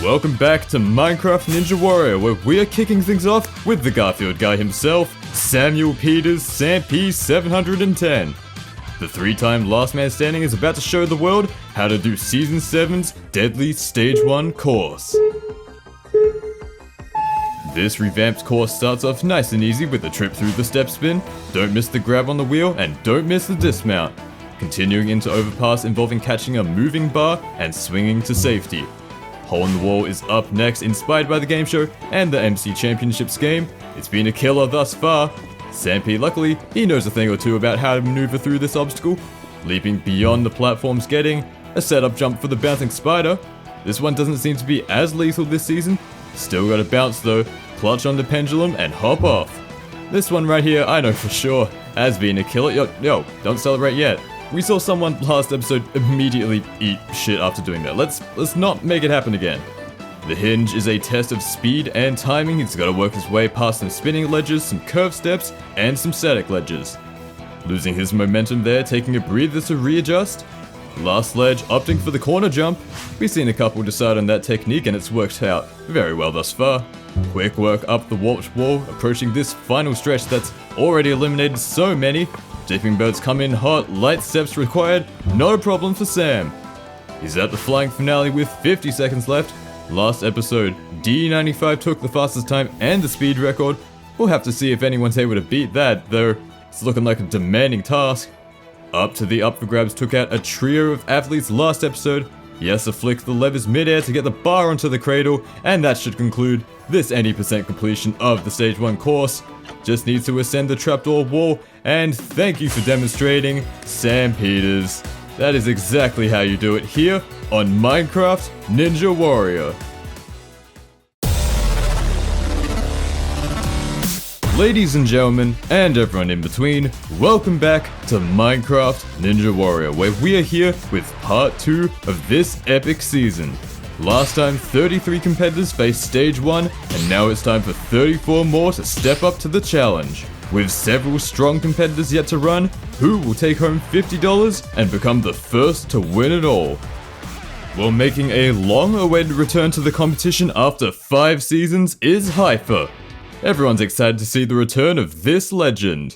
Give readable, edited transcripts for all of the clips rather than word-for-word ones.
Welcome back to Minecraft Ninja Warrior, where we are kicking things off with the Garfield guy himself, Samuel Peters Samp 710. The 3-time last man standing is about to show the world how to do Season 7's Deadly Stage 1 course. This revamped course starts off nice and easy with a trip through the step spin, don't miss the grab on the wheel, and don't miss the dismount. Continuing into overpass involving catching a moving bar and swinging to safety. Hole in the Wall is up next, inspired by the game show and the MC Championships game. It's been a killer thus far. Samp, luckily, he knows a thing or two about how to maneuver through this obstacle. Leaping beyond the platforms, getting a setup jump for the bouncing spider. This one doesn't seem to be as lethal this season. Still gotta bounce though, clutch on the pendulum and hop off. This one right here, I know for sure, has been a killer. Yo, don't celebrate yet. We saw someone last episode immediately eat shit after doing that. Let's not make it happen again. The hinge is a test of speed and timing. He's got to work his way past some spinning ledges, some curved steps, and some static ledges. Losing his momentum there, taking a breather to readjust. Last ledge, opting for the corner jump. We've seen a couple decide on that technique and it's worked out very well thus far. Quick work up the warped wall, approaching this final stretch that's already eliminated so many. Dipping birds come in hot, light steps required, no problem for Sam. He's at the flying finale with 50 seconds left. Last episode, D95 took the fastest time and the speed record. We'll have to see if anyone's able to beat that, though it's looking like a demanding task. Up for grabs took out a trio of athletes last episode. He has to flick the levers mid-air to get the bar onto the cradle, and that should conclude this 80% completion of the Stage 1 course. Just needs to ascend the trapdoor wall, and thank you for demonstrating, Sam Peters. That is exactly how you do it here on Minecraft Ninja Warrior. Ladies and gentlemen, and everyone in between, welcome back to Minecraft Ninja Warrior, where we are here with part 2 of this epic season. Last time, 33 competitors faced Stage 1, and now it's time for 34 more to step up to the challenge. With several strong competitors yet to run, who will take home $50 and become the first to win it all? Well, making a long-awaited return to the competition after 5 seasons is Hyphr. Everyone's excited to see the return of this legend.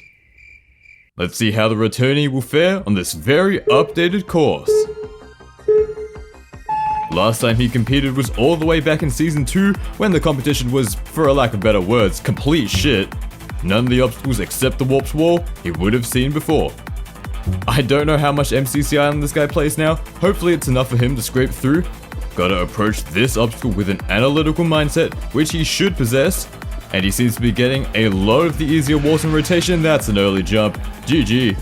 Let's see how the returnee will fare on this very updated course. Last time he competed was all the way back in Season 2, when the competition was, for a lack of better words, complete shit. None of the obstacles except the warped wall he would have seen before. I don't know how much MCC Island this guy plays now, hopefully it's enough for him to scrape through. Gotta approach this obstacle with an analytical mindset, which he should possess. And he seems to be getting a lot of the easier walls in rotation. That's an early jump. GG.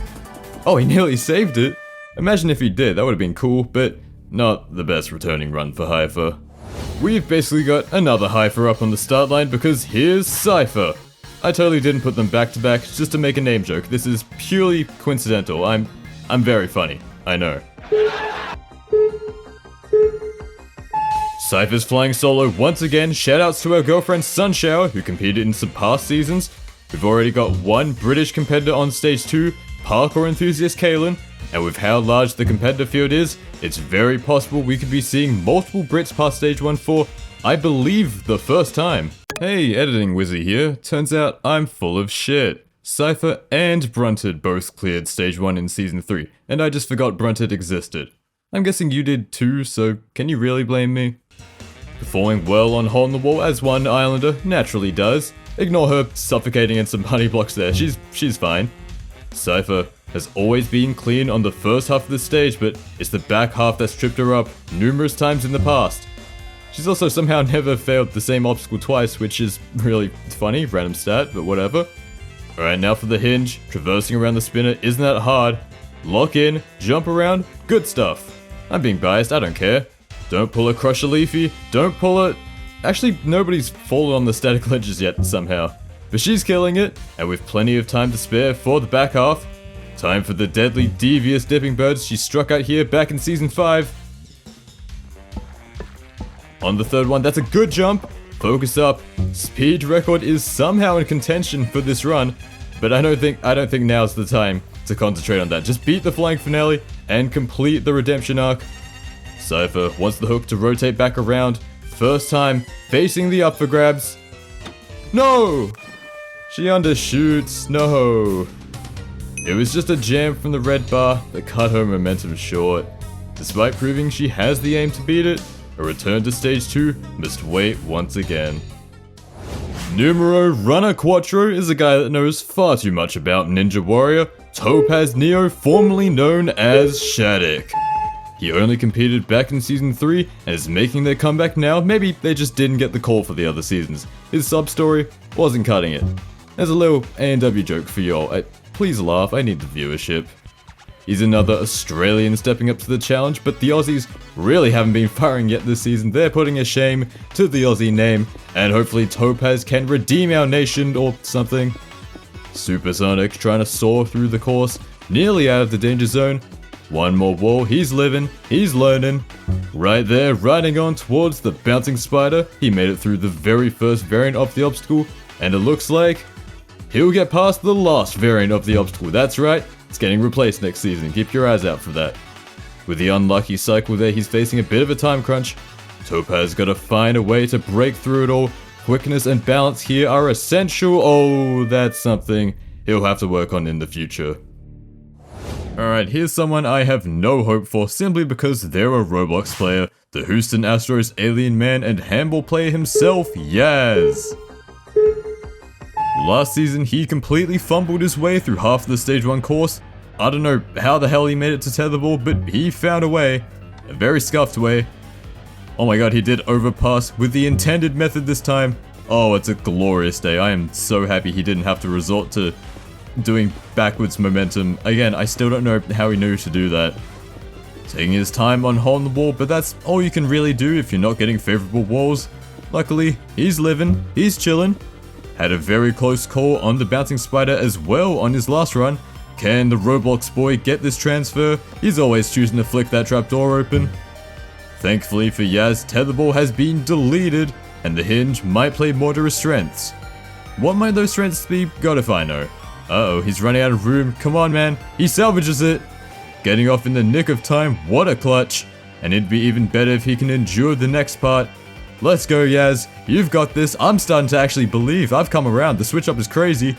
Oh, he nearly saved it. Imagine if he did, that would have been cool, but not the best returning run for Hyphr. We've basically got another Hyphr up on the start line because here's Syhphr. I totally didn't put them back to back just to make a name joke. This is purely coincidental. I'm very funny, I know. Syhphr's flying solo once again. Shoutouts to our girlfriend Sunshower, who competed in some past seasons. We've already got one British competitor on Stage 2, parkour enthusiast Kaylin, and with how large the competitor field is, it's very possible we could be seeing multiple Brits past Stage 1 for, I believe, the first time. Hey, editing Wizzy here. Turns out I'm full of shit. Syhphr and Brunted both cleared Stage 1 in Season 3, and I just forgot Brunted existed. I'm guessing you did too, so can you really blame me? Performing well on Hole in the Wall as one Islander naturally does. Ignore her suffocating in some honey blocks there, she's fine. Syhphr has always been clean on the first half of the stage, but it's the back half that's tripped her up numerous times in the past. She's also somehow never failed the same obstacle twice, which is really funny, random stat, but whatever. Alright, now for the hinge. Traversing around the spinner isn't that hard. Lock in, jump around, good stuff. I'm being biased, I don't care. Don't pull a Crusher Leafy, don't pull it. Actually, nobody's fallen on the static ledges yet somehow. But she's killing it, and with plenty of time to spare for the back half. Time for the deadly devious dipping birds she struck out here back in Season 5. On the third one, that's a good jump. Focus up. Speed record is somehow in contention for this run, but I don't think now's the time to concentrate on that. Just beat the flying finale and complete the redemption arc. Syhphr wants the hook to rotate back around, First time facing the up for grabs. No! She undershoots. No. It was just a jam from the red bar that cut her momentum short. Despite proving she has the aim to beat it, a return to stage 2 must wait once again. Numero Runner Quattro is a guy that knows far too much about Ninja Warrior, TopazNeo, formerly known as Shattuck. He only competed back in Season 3 and is making their comeback now. Maybe they just didn't get the call for the other seasons. His sub-story wasn't cutting it. There's a little A&W joke for y'all. Please laugh, I need the viewership. He's another Australian stepping up to the challenge, but the Aussies really haven't been firing yet this season. They're putting a shame to the Aussie name, and hopefully Topaz can redeem our nation or something. Supersonic trying to soar through the course, nearly out of the danger zone. One more wall, he's living, he's learning. Right there, riding on towards the bouncing spider. He made it through the very first variant of the obstacle, and it looks like he'll get past the last variant of the obstacle. That's right, it's getting replaced next season. Keep your eyes out for that. With the unlucky cycle there, he's facing a bit of a time crunch. Topaz gotta find a way to break through it all. Quickness and balance here are essential. Oh, that's something he'll have to work on in the future. Alright, here's someone I have no hope for simply because they're a Roblox player. The Houston Astros alien man and handball player himself, Yaz. Last season, he completely fumbled his way through half of the Stage 1 course. I don't know how the hell he made it to tetherball, but he found a way. A very scuffed way. Oh my god, he did overpass with the intended method this time. Oh, it's a glorious day. I am so happy he didn't have to resort to doing backwards momentum. Again, I still don't know how he knew to do that. Taking his time on holding the wall, but that's all you can really do if you're not getting favorable walls. Luckily, he's living, he's chilling. Had a very close call on the bouncing spider as well on his last run. Can the Roblox boy get this transfer? He's always choosing to flick that trapdoor open. Thankfully for Yaz, tetherball has been deleted, and the hinge might play more to his strengths. What might those strengths be? God if I know. Uh-oh, he's running out of room. Come on, man. He salvages it. Getting off in the nick of time. What a clutch. And it'd be even better if he can endure the next part. Let's go, Yaz. You've got this. I'm starting to actually believe. I've come around. The switch up is crazy.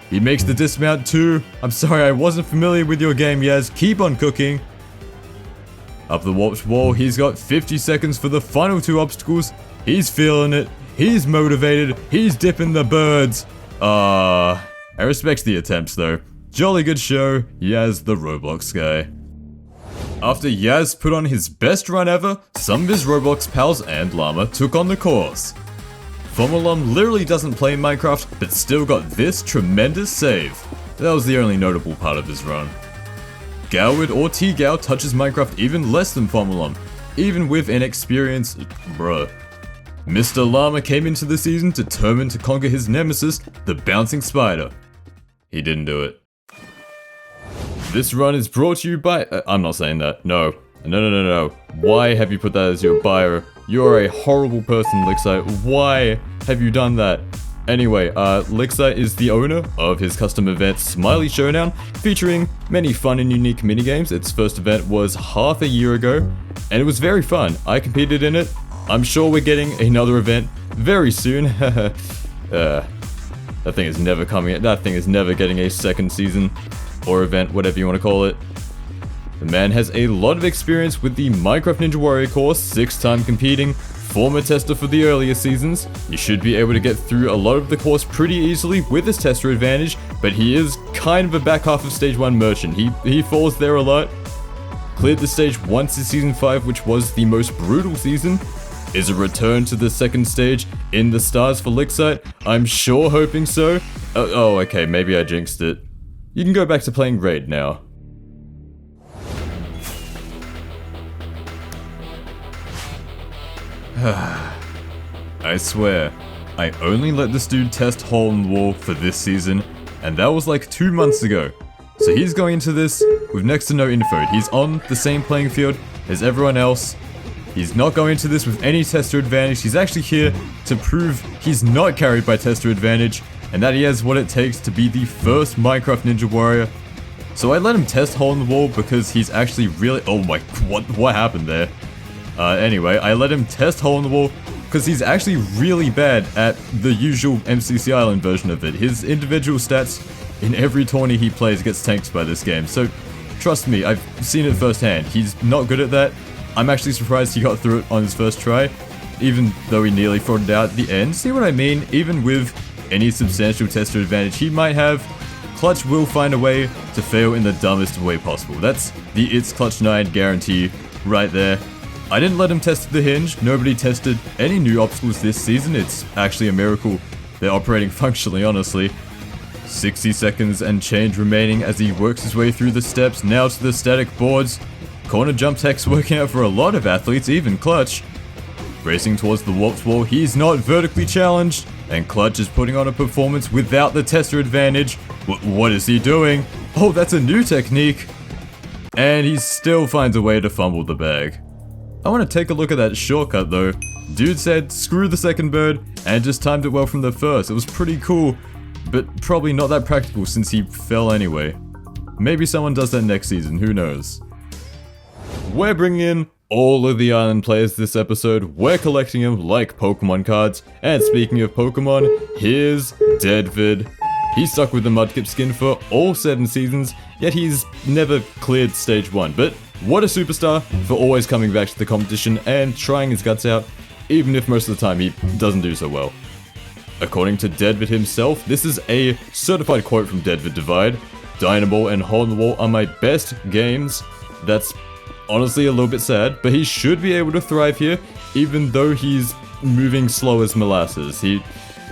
He makes the dismount too. I'm sorry, I wasn't familiar with your game, Yaz. Keep on cooking. Up the warped wall, he's got 50 seconds for the final 2 obstacles. He's feeling it. He's motivated. He's dipping the birds. I respect the attempts though. Jolly good show, Yaz the Roblox guy. After Yaz put on his best run ever, some of his Roblox pals and Llama took on the course. Fomolom literally doesn't play Minecraft, but still got this tremendous save. That was the only notable part of his run. Goward or T-Gow touches Minecraft even less than Fomolom, even with inexperience. Bruh. Mr. Llama came into the season determined to conquer his nemesis, the bouncing spider. He didn't do it. This run is brought to you by... I'm not saying that. No. No. Why have you put that as your bio? You're a horrible person, Lyxite. Why have you done that? Anyway, Lyxite is the owner of his custom event Smiley Showdown, featuring many fun and unique minigames. Its first event was half a year ago, and it was very fun. I competed in it. I'm sure we're getting another event very soon. That thing is never coming. That thing is never getting a second season. Or event, whatever you want to call it. The man has a lot of experience with the Minecraft Ninja Warrior course, 6-time competing, former tester for the earlier seasons. You should be able to get through a lot of the course pretty easily with his tester advantage, but he is kind of a back half of Stage 1 merchant. He falls there a lot. Cleared the stage once in Season 5, which was the most brutal season. Is a return to the second stage in the stars for Lyxite? I'm sure hoping so. Oh, okay, maybe I jinxed it. You can go back to playing Raid now. I swear, I only let this dude test hole in the wall for this season, and that was like 2 months ago. So he's going into this with next to no info. He's on the same playing field as everyone else. He's not going into this with any tester advantage. He's actually here to prove he's not carried by tester advantage, and that he has what it takes to be the first Minecraft Ninja Warrior. So I let him test hole in the wall because he's actually really... Oh my... What happened there? Anyway, I let him test Hole in the Wall because he's actually really bad at the usual MCC Island version of it. His individual stats in every tourney he plays gets tanked by this game, so trust me, I've seen it firsthand. He's not good at that. I'm actually surprised he got through it on his first try, even though he nearly frauded out at the end. See what I mean? Even with any substantial tester advantage he might have, Clutch will find a way to fail in the dumbest way possible. That's the It's Clutch 9 guarantee right there. I didn't let him test the hinge. Nobody tested any new obstacles this season. It's actually a miracle they're operating functionally, honestly. 60 seconds and change remaining as he works his way through the steps, now to the static boards. Corner jump tech's working out for a lot of athletes, even Clutch. Racing towards the warped wall, he's not vertically challenged, and Clutch is putting on a performance without the tester advantage. What is he doing? Oh, that's a new technique. And he still finds a way to fumble the bag. I want to take a look at that shortcut though. Dude said screw the second bird and just timed it well from the first. It was pretty cool, but probably not that practical since he fell anyway. Maybe someone does that next season, who knows. We're bringing in all of the island players this episode. We're collecting them like Pokemon cards. And speaking of Pokemon, here's Deadvid. He's stuck with the Mudkip skin for all 7 seasons, yet he's never cleared stage 1. But what a superstar for always coming back to the competition and trying his guts out, even if most of the time he doesn't do so well. According to Deadvid himself, this is a certified quote from Deadvid Divide. Dynamo and Hole in the Wall are my best games. That's honestly a little bit sad, but he should be able to thrive here, even though he's moving slow as molasses.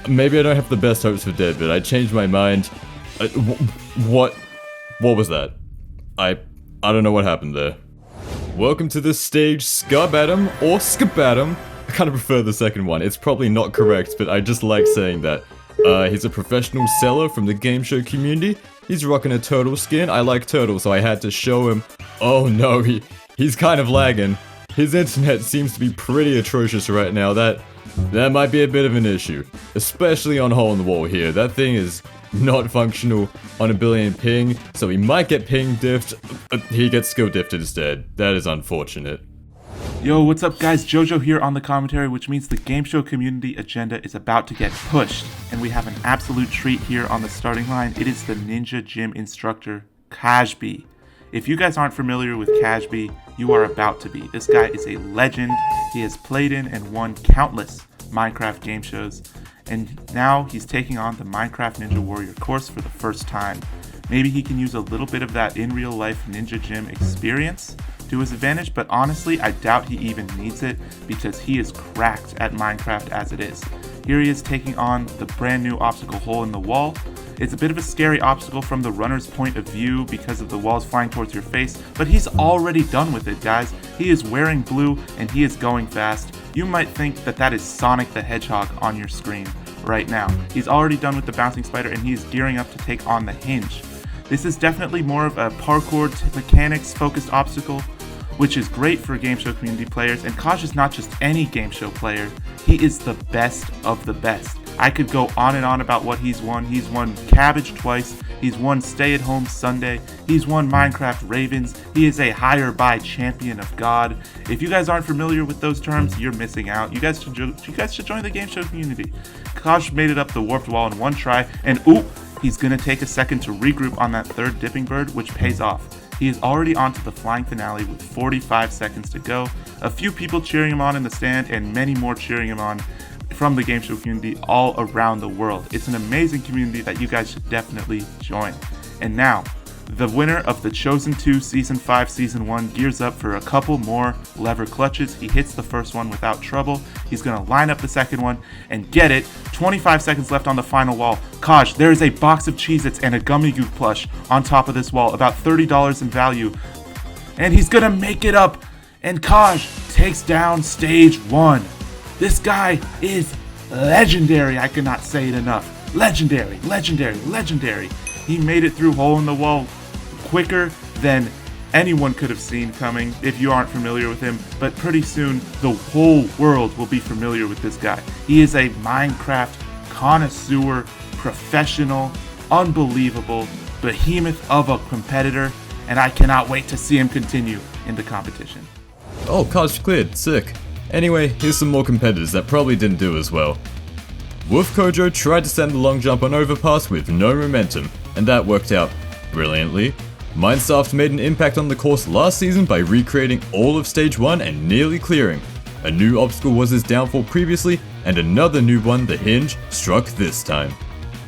Maybe I don't have the best hopes for Deadvid. I changed my mind. What was that? I don't know what happened there. Welcome to the stage ScubAtam or ScubAtam. I kind of prefer the second one. It's probably not correct, but I just like saying that. He's a professional seller from the game show community. He's rocking a turtle skin. I like turtles, so I had to show him. Oh no, he's kind of lagging. His internet seems to be pretty atrocious right now. That might be a bit of an issue, especially on Hole in the Wall here. That thing is not functional on a billion ping, so he might get ping diffed. He gets skill diffed instead. That is unfortunate. Yo, what's up guys? Jojo here on the commentary, which means the game show community agenda is about to get pushed, and we have an absolute treat here on the starting line. It is the Ninja Gym instructor, CAAJBE. If you guys aren't familiar with CAAJBE, you are about to be. This guy is a legend. He has played in and won countless Minecraft game shows, and now he's taking on the Minecraft Ninja Warrior course for the first time. Maybe he can use a little bit of that in real life Ninja Gym experience to his advantage, but honestly, I doubt he even needs it because he is cracked at Minecraft as it is. Here he is taking on the brand new obstacle Hole in the Wall. It's a bit of a scary obstacle from the runner's point of view because of the walls flying towards your face, but he's already done with it, guys. He is wearing blue and he is going fast. You might think that that is Sonic the Hedgehog on your screen right now. He's already done with the bouncing spider and he's gearing up to take on the hinge. This is definitely more of a parkour mechanics focused obstacle, which is great for game show community players, and Kaj is not just any game show player, he is the best of the best. I could go on and on about what he's won. He's won Cabbage twice, he's won Stay at Home Sunday, he's won Minecraft Ravens, he is a higher by champion of God. If you guys aren't familiar with those terms, you're missing out. You guys should join the game show community. Kaj made it up the warped wall in one try, and oop, he's gonna take a second to regroup on that third dipping bird, which pays off. He is already onto the flying finale with 45 seconds to go. A few people cheering him on in the stand and many more cheering him on from the game show community all around the world. It's an amazing community that you guys should definitely join. And now, the winner of the Chosen 2 Season 5 Season 1 gears up for a couple more lever clutches. He hits the first one without trouble. He's going to line up the second one and get it. 25 seconds left on the final wall. Kaj, there is a box of Cheez-Its and a Gummy Goo plush on top of this wall, about $30 in value. And he's going to make it up. And Kaj takes down stage 1. This guy is legendary. I cannot say it enough. Legendary, legendary, legendary. He made it through Hole in the Wall quicker than anyone could have seen coming if you aren't familiar with him, but pretty soon the whole world will be familiar with this guy. He is a Minecraft connoisseur, professional, unbelievable behemoth of a competitor, and I cannot wait to see him continue in the competition. Oh, cards cleared, sick. Anyway, here's some more competitors that probably didn't do as well. Wolf Kojo tried to send the long jump on overpass with no momentum, and that worked out brilliantly. Mindstaff made an impact on the course last season by recreating all of stage 1 and nearly clearing. A new obstacle was his downfall previously, and another new one, the hinge, struck this time.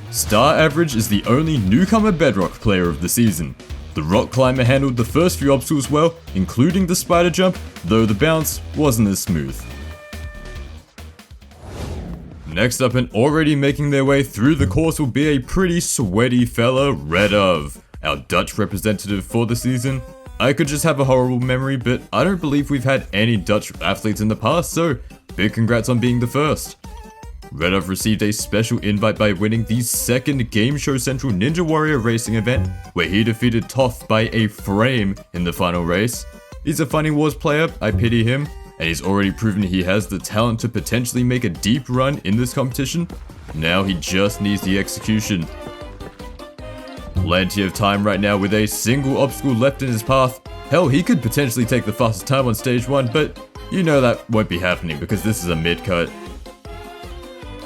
Star Average is the only newcomer Bedrock player of the season. The rock climber handled the first few obstacles well, including the spider jump, though the bounce wasn't as smooth. Next up, and already making their way through the course, will be a pretty sweaty fella, Redove, our Dutch representative for the season. I could just have a horrible memory, but I don't believe we've had any Dutch athletes in the past, so big congrats on being the first. Redove received a special invite by winning the second Game Show Central Ninja Warrior racing event, where he defeated Toth by a frame in the final race. He's a Funny Wars player, I pity him, and he's already proven he has the talent to potentially make a deep run in this competition. Now he just needs the execution. Plenty of time right now with a single obstacle left in his path. Hell, he could potentially take the fastest time on stage 1, but you know that won't be happening because this is a mid-cut.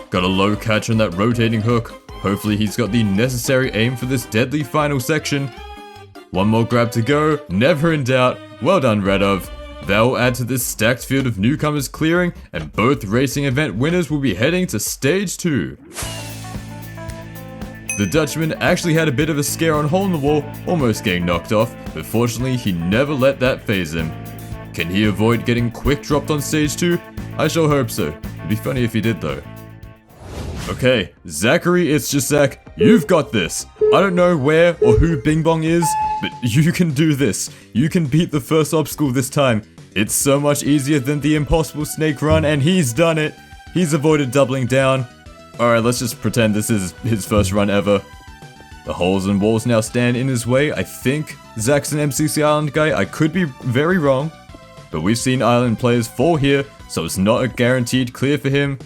Got a low catch on that rotating hook. Hopefully he's got the necessary aim for this deadly final section. One more grab to go, never in doubt. Well done, Redove. That will add to this stacked field of newcomers clearing, and both racing event winners will be heading to stage 2. The Dutchman actually had a bit of a scare on Hole in the Wall, almost getting knocked off, but fortunately he never let that faze him. Can he avoid getting quick dropped on stage 2? I sure hope so. It'd be funny if he did though. Okay, Zachary, ItzJustZach, you've got this. I don't know where or who Bing Bong is, but you can do this. You can beat the first obstacle this time. It's so much easier than the impossible snake run, and he's done it. He's avoided doubling down. Alright, let's just pretend this is his first run ever. The holes and walls now stand in his way. I think Zach's an MCC Island guy. I could be very wrong, but we've seen Island players fall here, so it's not a guaranteed clear for him.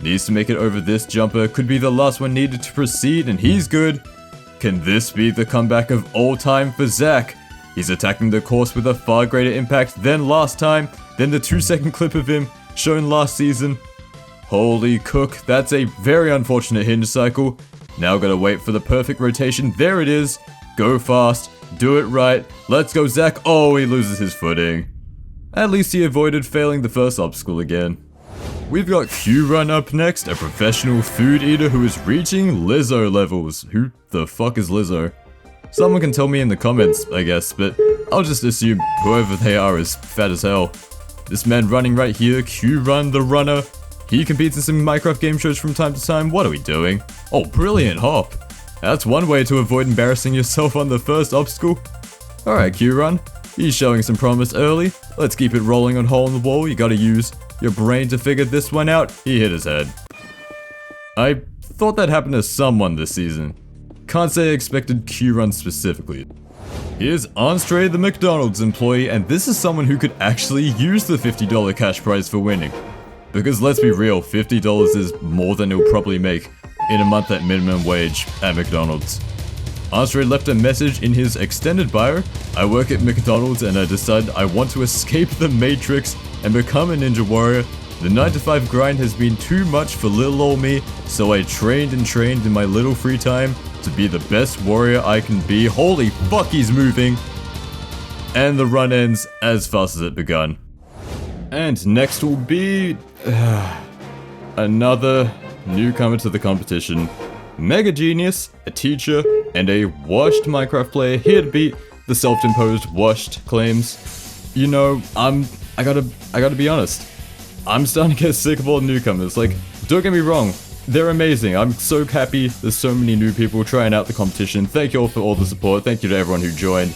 Needs to make it over this jumper. Could be the last one needed to proceed, and he's good. Can this be the comeback of all time for Zach? He's attacking the course with a far greater impact than last time, than the 2-second clip of him shown last season. Holy cook, that's a very unfortunate hinge cycle. Now gotta wait for the perfect rotation. There it is. Go fast. Do it right. Let's go, Zach. Oh, he loses his footing. At least he avoided failing the first obstacle again. We've got qRun up next, a professional food eater who is reaching Lizzo levels. Who the fuck is Lizzo? Someone can tell me in the comments, I guess, but I'll just assume whoever they are is fat as hell. This man running right here, qRun the runner. He competes in some Minecraft game shows from time to time. What are we doing? Oh, brilliant hop. That's one way to avoid embarrassing yourself on the first obstacle. Alright, qRun. He's showing some promise early. Let's keep it rolling on Hole in the Wall. You gotta use your brain to figure this one out. He hit his head. I thought that happened to someone this season. Can't say I expected qRun specifically. Here's Anstre, the McDonald's employee, and this is someone who could actually use the $50 cash prize for winning. Because let's be real, $50 is more than he'll probably make in a month at minimum wage at McDonald's. Anstre left a message in his extended bio. I work at McDonald's and I decided I want to escape the matrix and become a ninja warrior. The 9-to-5 grind has been too much for little ol' me, so I trained in my little free time to be the best warrior I can be. Holy fuck, he's moving! And the run ends as fast as it begun. And next will be another newcomer to the competition. Mega genius, a teacher, and a washed Minecraft player here to beat the self-imposed washed claims. You know, I gotta be honest. I'm starting to get sick of all the newcomers. Like, don't get me wrong, they're amazing. I'm so happy there's so many new people trying out the competition. Thank you all for all the support. Thank you to everyone who joined.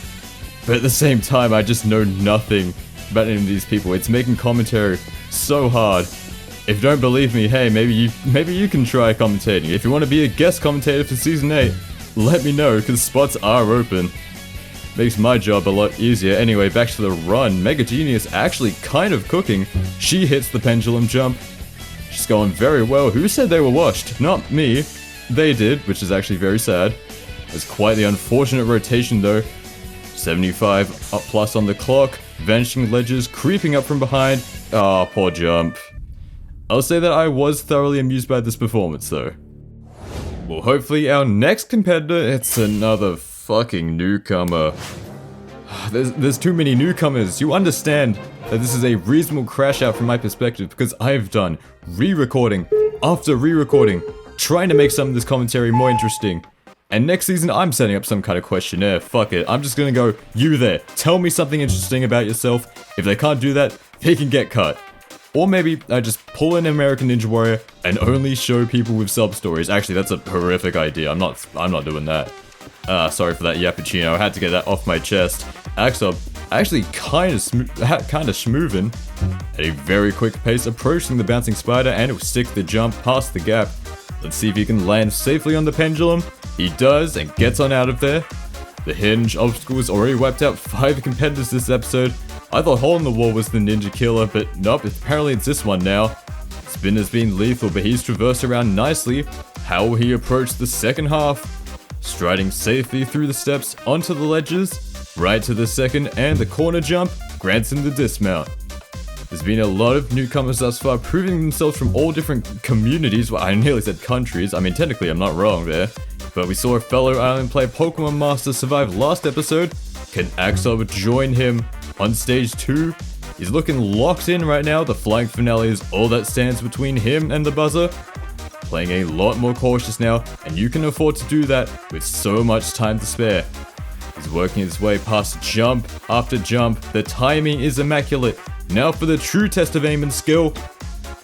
But at the same time, I just know nothing about any of these people. It's making commentary so hard. If you don't believe me, hey, maybe you can try commentating. If you want to be a guest commentator for Season 8, let me know, because spots are open. Makes my job a lot easier. Anyway, back to the run. Mega Genius actually kind of cooking. She hits the pendulum jump. She's going very well. Who said they were washed? Not me. They did, which is actually very sad. It's quite the unfortunate rotation though. 75 up plus on the clock. vanishing ledges, creeping up from behind. Ah, poor jump. I'll say that I was thoroughly amused by this performance though. Well, hopefully our next competitor, it's another fucking newcomer. There's too many newcomers. You understand that this is a reasonable crash out from my perspective because I've done re-recording after re-recording, trying to make some of this commentary more interesting. And next season, I'm setting up some kind of questionnaire. Fuck it. I'm just gonna go, you there, tell me something interesting about yourself. If they can't do that, they can get cut. Or maybe I just pull an American Ninja Warrior and only show people with sub-stories. Actually, that's a horrific idea. I'm not doing that. Sorry for that yappuccino. I had to get that off my chest. Axob, actually kinda schmoovin'. At a very quick pace, approaching the bouncing spider, and he'll stick the jump past the gap. Let's see if he can land safely on the pendulum. He does, and gets on out of there. The hinge obstacle has already wiped out 5 competitors this episode. I thought Hole in the Wall was the ninja killer, but nope, apparently it's this one now. Spin has been lethal, but he's traversed around nicely. How will he approach the second half? Striding safely through the steps onto the ledges, right to the second and the corner jump, grants him the dismount. There's been a lot of newcomers thus far, proving themselves from all different communities. Well, I nearly said countries. I mean, technically I'm not wrong there. But we saw a fellow island player Pokemon Master survive last episode. Can Axob join him on stage 2? He's looking locked in right now. The flying finale is all that stands between him and the buzzer. Playing a lot more cautious now, and you can afford to do that with so much time to spare. He's working his way past jump after jump. The timing is immaculate. Now for the true test of aim and skill.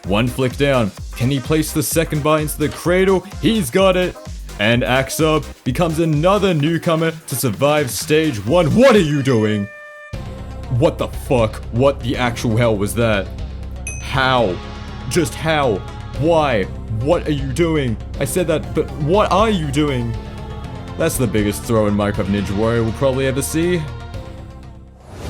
One flick down. Can he place the second bar into the cradle? He's got it. And Axob becomes another newcomer to survive stage 1. What are you doing? What the fuck? What the actual hell was that? How? Just how? Why? What are you doing? I said that, but what are you doing? That's the biggest throw in Minecraft Ninja Warrior we'll probably ever see.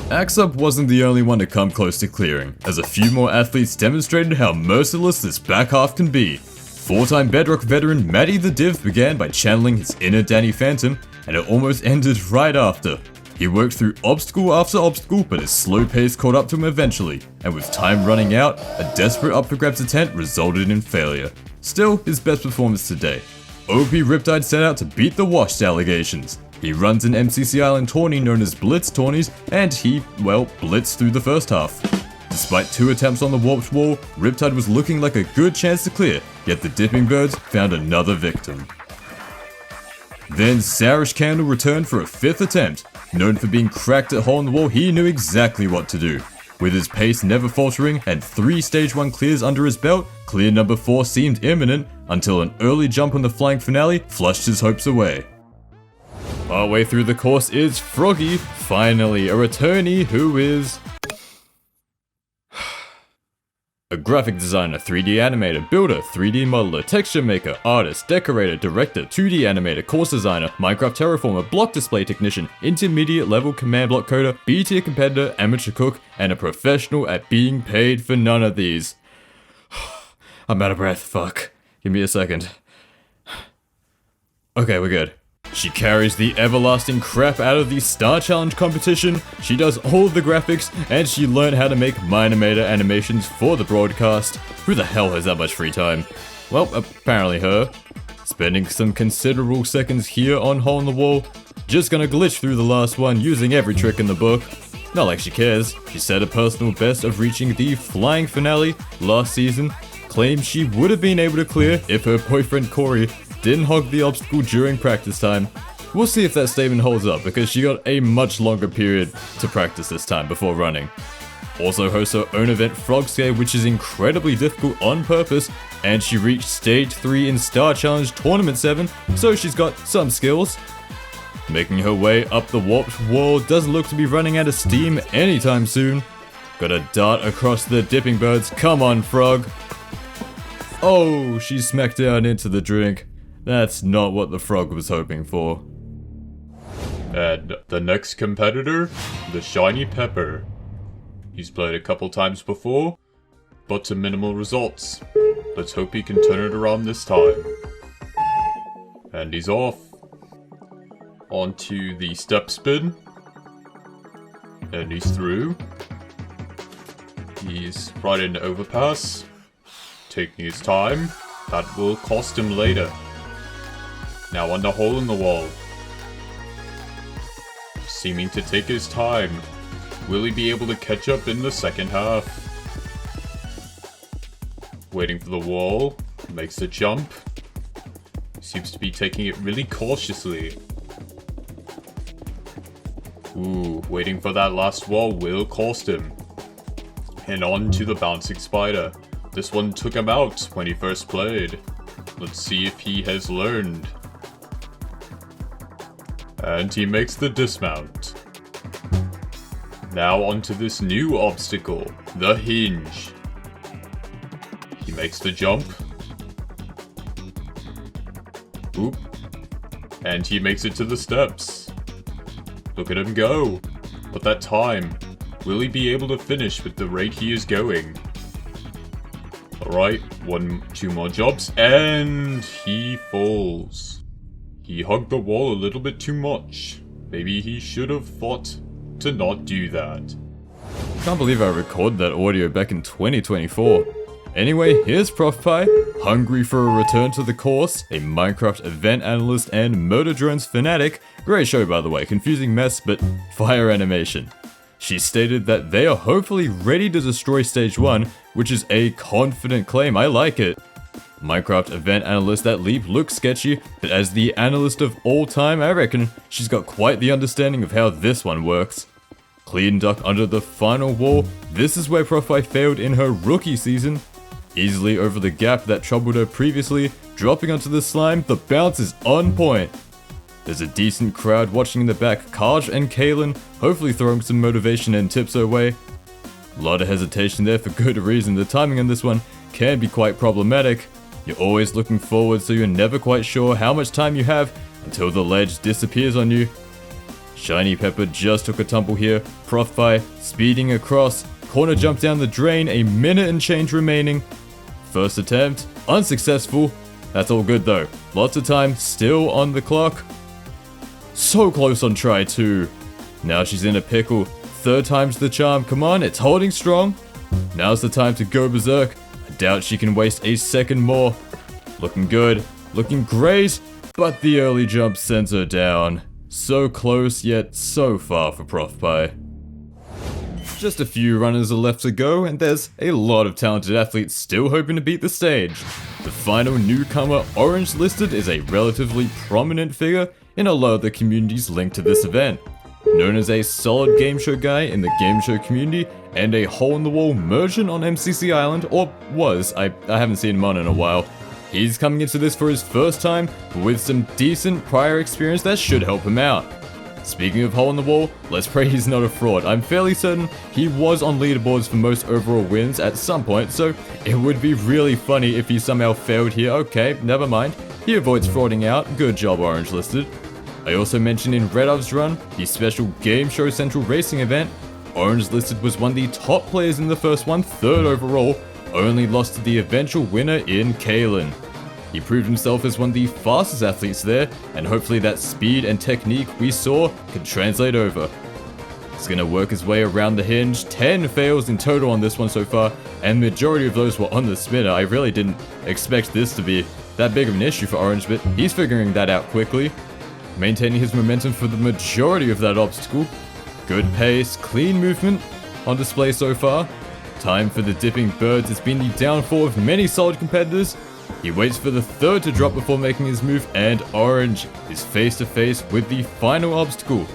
Axob wasn't the only one to come close to clearing, as a few more athletes demonstrated how merciless this back half can be. 4-time Bedrock veteran Matty the Div began by channeling his inner Danny Phantom, and it almost ended right after. He worked through obstacle after obstacle, but his slow pace caught up to him eventually, and with time running out, a desperate up for grabs attempt resulted in failure. Still, his best performance to date. OP Riptide set out to beat the washed allegations. He runs an MCC Island tourney known as Blitz Tourneys, and he, well, blitzed through the first half. Despite 2 attempts on the warped wall, Riptide was looking like a good chance to clear, yet the Dipping Birds found another victim. Then Sourish Candle returned for a 5th attempt. Known for being cracked at Hole in the Wall, he knew exactly what to do. With his pace never faltering and 3 stage 1 clears under his belt, clear number 4 seemed imminent until an early jump on the flying finale flushed his hopes away. Partway through the course is Froggy, finally a returnee who is a graphic designer, 3D animator, builder, 3D modeler, texture maker, artist, decorator, director, 2D animator, course designer, Minecraft terraformer, block display technician, intermediate level command block coder, B tier competitor, amateur cook, and a professional at being paid for none of these. I'm out of breath, fuck. Give me a second. Okay, we're good. She carries the everlasting crap out of the Star Challenge competition, she does all of the graphics, and she learned how to make Minimator animations for the broadcast. Who the hell has that much free time? Well, apparently her. Spending some considerable seconds here on Hole in the Wall. Just gonna glitch through the last one using every trick in the book. Not like she cares. She set a personal best of reaching the flying finale last season. Claims she would have been able to clear if her boyfriend Corey didn't hog the obstacle during practice time. We'll see if that statement holds up because she got a much longer period to practice this time before running. Also hosts her own event Froggy, which is incredibly difficult on purpose, and she reached stage 3 in Star Challenge Tournament 7, so she's got some skills. Making her way up the warped wall, doesn't look to be running out of steam anytime soon. Got a dart across the Dipping Birds, come on Frog. Oh, she smacked down into the drink. That's not what the frog was hoping for. And the next competitor, TheShinyPepper. He's played a couple times before, but to minimal results. Let's hope he can turn it around this time. And he's off. Onto the step spin. And he's through. He's right in the overpass. Taking his time. That will cost him later. Now on the hole in the wall. Seeming to take his time. Will he be able to catch up in the second half? Waiting for the wall. Makes the jump. Seems to be taking it really cautiously. Ooh, waiting for that last wall will cost him. And on to the bouncing spider. This one took him out when he first played. Let's see if he has learned. And he makes the dismount. Now onto this new obstacle, the hinge. He makes the jump. Oop. And he makes it to the steps. Look at him go. But that time, will he be able to finish with the rate he is going? Alright, two more jumps, and he falls. He hugged the wall a little bit too much. Maybe he should have fought to not do that. Can't believe I recorded that audio back in 2024. Anyway, here's ProfPie, hungry for a return to the course, a Minecraft event analyst and murder drones fanatic. Great show by the way, confusing mess, but fire animation. She stated that they are hopefully ready to destroy stage 1, which is a confident claim, I like it. Minecraft event analyst that leap looks sketchy, but as the analyst of all time, I reckon she's got quite the understanding of how this one works. Clean duck under the final wall, this is where ProfPie failed in her rookie season. Easily over the gap that troubled her previously, dropping onto the slime, the bounce is on point. There's a decent crowd watching in the back, KAAJBE and Kaylin, hopefully throwing some motivation and tips her way. A lot of hesitation there for good reason, the timing on this one can be quite problematic. You're always looking forward, so you're never quite sure how much time you have until the ledge disappears on you. ShinyPepper just took a tumble here, ProfPie speeding across, corner jump down the drain, a minute and change remaining. First attempt, unsuccessful. That's all good though, lots of time still on the clock. So close on try 2. Now she's in a pickle. Third time's the charm. Come on, it's holding strong. Now's the time to go berserk. I doubt she can waste a second more. Looking good. Looking great. But the early jump sends her down. So close, yet so far for ProfPie. Just a few runners are left to go, and there's a lot of talented athletes still hoping to beat the stage. The final newcomer, Orangelisted, is a relatively prominent figure in a lot of the communities linked to this event. Known as a solid game show guy in the game show community and a hole-in-the-wall merchant on MCC Island, or was, I haven't seen him on in a while. He's coming into this for his first time, but with some decent prior experience that should help him out. Speaking of hole in the wall, let's pray he's not a fraud. I'm fairly certain he was on leaderboards for most overall wins at some point, so it would be really funny if he somehow failed here. Okay, never mind. He avoids frauding out. Good job, Orangelisted. I also mentioned in Redove's run, the special Game Show Central Racing event, Orangelisted was one of the top players in the first one, 3rd overall, only lost to the eventual winner in Kaylin. He proved himself as one of the fastest athletes there, and hopefully that speed and technique we saw can translate over. He's gonna work his way around the hinge, 10 fails in total on this one so far, and the majority of those were on the spinner. I really didn't expect this to be that big of an issue for Orange, but he's figuring that out quickly. Maintaining his momentum for the majority of that obstacle. Good pace, clean movement on display so far. Time for the dipping birds. It's been the downfall of many solid competitors. He waits for the 3rd to drop before making his move, and Orange is face to face with the final obstacle.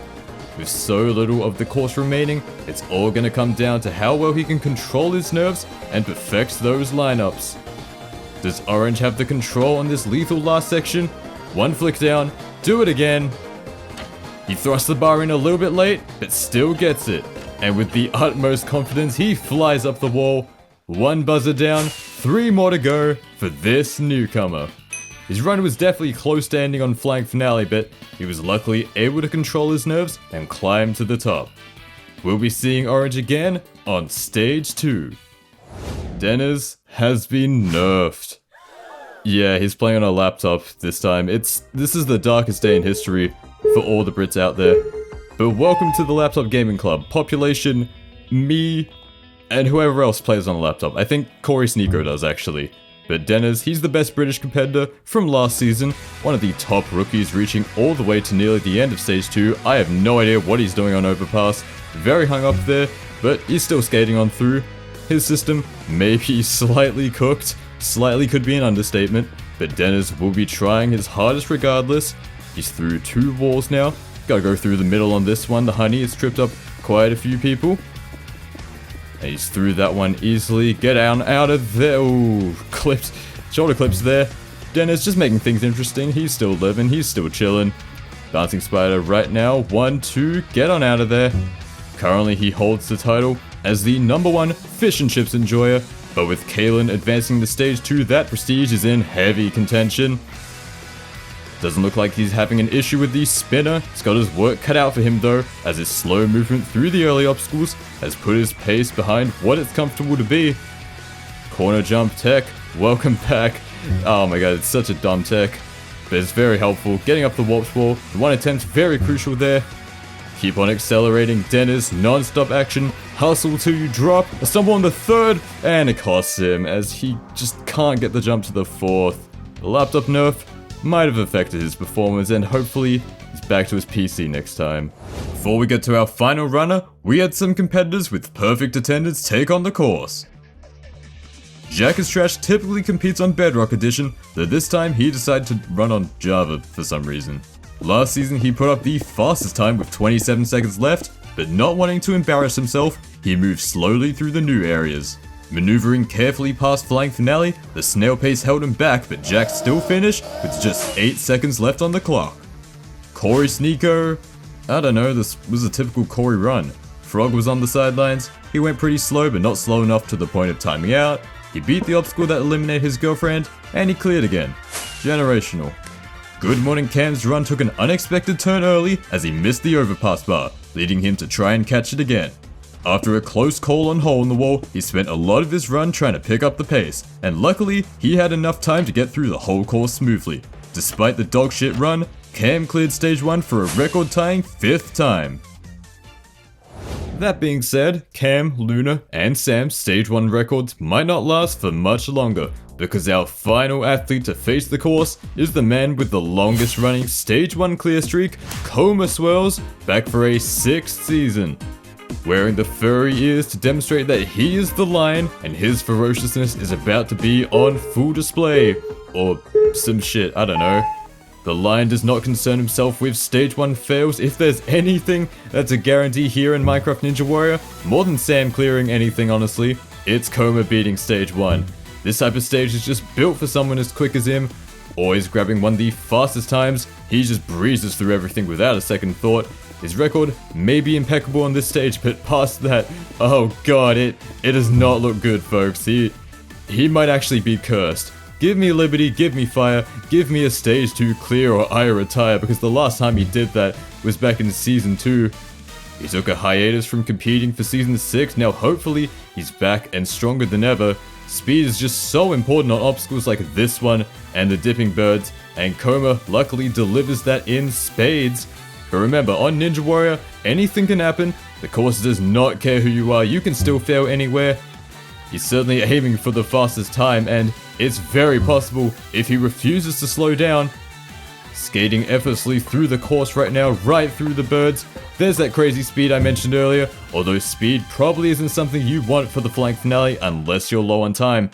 With so little of the course remaining, it's all gonna come down to how well he can control his nerves and perfect those lineups. Does Orange have the control on this lethal last section? One flick down, do it again. He thrusts the bar in a little bit late, but still gets it. And with the utmost confidence, he flies up the wall. 1 buzzer down, 3 more to go for this newcomer. His run was definitely close to ending on flying finale, but he was luckily able to control his nerves and climb to the top. We'll be seeing Orange again on stage 2. Deniz has been nerfed. Yeah, he's playing on a laptop this time. This is the darkest day in history for all the Brits out there. But welcome to the Laptop Gaming Club. Population, me, and whoever else plays on a laptop. I think Corey Sneeko does, actually. But Deniz, he's the best British competitor from last season, one of the top rookies reaching all the way to nearly the end of Stage 2. I have no idea what he's doing on Overpass. Very hung up there, but he's still skating on through. His system may be slightly cooked, slightly could be an understatement, but Deniz will be trying his hardest regardless. He's through 2 walls now. Gotta go through the middle on this one. The honey has tripped up quite a few people. And he's through that one easily. Get out of there. Ooh, clipped. Shoulder clips there. Deniz just making things interesting. He's still living. He's still chilling. Bouncing spider right now. 1, 2. Get on out of there. Currently, he holds the title as the #1 fish and chips enjoyer. But with Kalen advancing to Stage 2, that prestige is in heavy contention. Doesn't look like he's having an issue with the spinner. He's got his work cut out for him though, as his slow movement through the early obstacles has put his pace behind what it's comfortable to be. Corner jump tech, welcome back. Oh my god, it's such a dumb tech, but it's very helpful. Getting up the warp wall, the 1 attempt, very crucial there. Keep on accelerating, Deniz, non-stop action, hustle till you drop, a stumble on the 3rd, and it costs him, as he just can't get the jump to the 4th. The laptop nerf might have affected his performance, and hopefully he's back to his PC next time. Before we get to our final runner, we had some competitors with perfect attendance take on the course. Jack is Trash typically competes on Bedrock Edition, though this time he decided to run on Java for some reason. Last season he put up the fastest time with 27 seconds left, but not wanting to embarrass himself, he moved slowly through the new areas. Maneuvering carefully past Flying Finale, the snail pace held him back, but Jack still finished with just 8 seconds left on the clock. Corey Sneeko, I don't know, this was a typical Corey run. Frog was on the sidelines, he went pretty slow but not slow enough to the point of timing out. He beat the obstacle that eliminated his girlfriend, and he cleared again. Generational. Good Morning Cam's run took an unexpected turn early as he missed the overpass bar, leading him to try and catch it again. After a close call on Hole in the Wall, he spent a lot of his run trying to pick up the pace, and luckily, he had enough time to get through the whole course smoothly. Despite the dogshit run, Cam cleared Stage 1 for a record-tying 5th time. That being said, Cam, Luna, and Sam's Stage 1 records might not last for much longer, because our final athlete to face the course is the man with the longest running Stage 1 clear streak, KomaSwirls, back for a 6th season. Wearing the furry ears to demonstrate that he is the lion and his ferociousness is about to be on full display. Or some shit, I don't know. The lion does not concern himself with Stage 1 fails. If there's anything that's a guarantee here in Minecraft Ninja Warrior, more than Sam clearing anything honestly, it's Koma beating Stage 1. This type of stage is just built for someone as quick as him, always grabbing one of the fastest times. He just breezes through everything without a second thought. His record may be impeccable on this stage, but past that, oh god, it does not look good, folks. He might actually be cursed. Give me liberty, give me fire, give me a stage 2 clear or I retire, because the last time he did that was back in Season 2. He took a hiatus from competing for Season 6, now hopefully he's back and stronger than ever. Speed is just so important on obstacles like this one and the dipping birds, and Koma luckily delivers that in spades. But remember, on Ninja Warrior, anything can happen. The course does not care who you are, you can still fail anywhere. He's certainly aiming for the fastest time, and it's very possible if he refuses to slow down. Skating effortlessly through the course right now, right through the birds. There's that crazy speed I mentioned earlier, although speed probably isn't something you want for the flank finale unless you're low on time.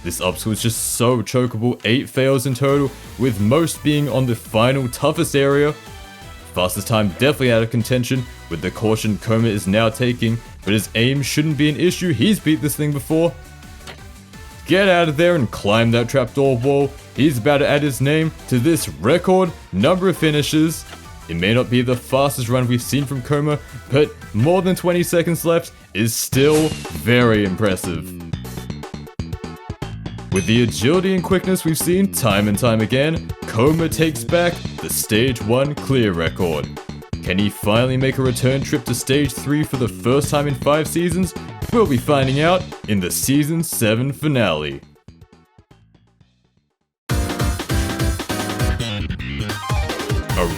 This obstacle is just so chokeable, 8 fails in total, with most being on the final toughest area. Fastest time definitely out of contention, with the caution Koma is now taking, but his aim shouldn't be an issue, he's beat this thing before. Get out of there and climb that trapdoor wall. He's about to add his name to this record number of finishes. It may not be the fastest run we've seen from Koma, but more than 20 seconds left is still very impressive. With the agility and quickness we've seen time and time again, Koma takes back the Stage 1 clear record. Can he finally make a return trip to Stage 3 for the first time in 5 seasons? We'll be finding out in the Season 7 finale.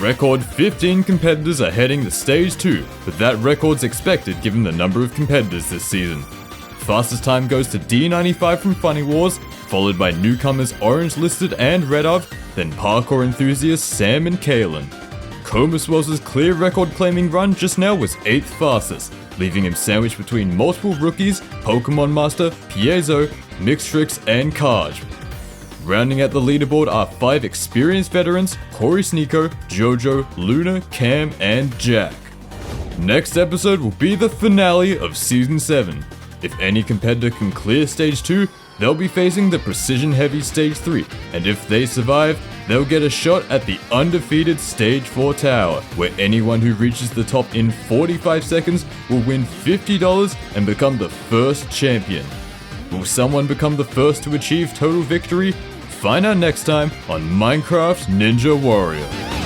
record 15 competitors are heading to Stage 2, but that record's expected given the number of competitors this season. Fastest time goes to D95 from Funny Wars, followed by newcomers Orangelisted and Redove, then parkour enthusiasts Sam and Kalen. KomaSwirls' clear record-claiming run just now was 8th fastest, leaving him sandwiched between multiple rookies, Pokemon Master, Piezo, Mixtrix, and CAAJBE. Rounding out the leaderboard are 5 experienced veterans, Corey Sneeko, Jojo, Luna, Cam, and Jack. Next episode will be the finale of Season 7. If any competitor can clear Stage 2, they'll be facing the Precision Heavy Stage 3, and if they survive, they'll get a shot at the undefeated Stage 4 Tower, where anyone who reaches the top in 45 seconds will win $50 and become the first champion. Will someone become the first to achieve total victory? Find out next time on Minecraft Ninja Warrior.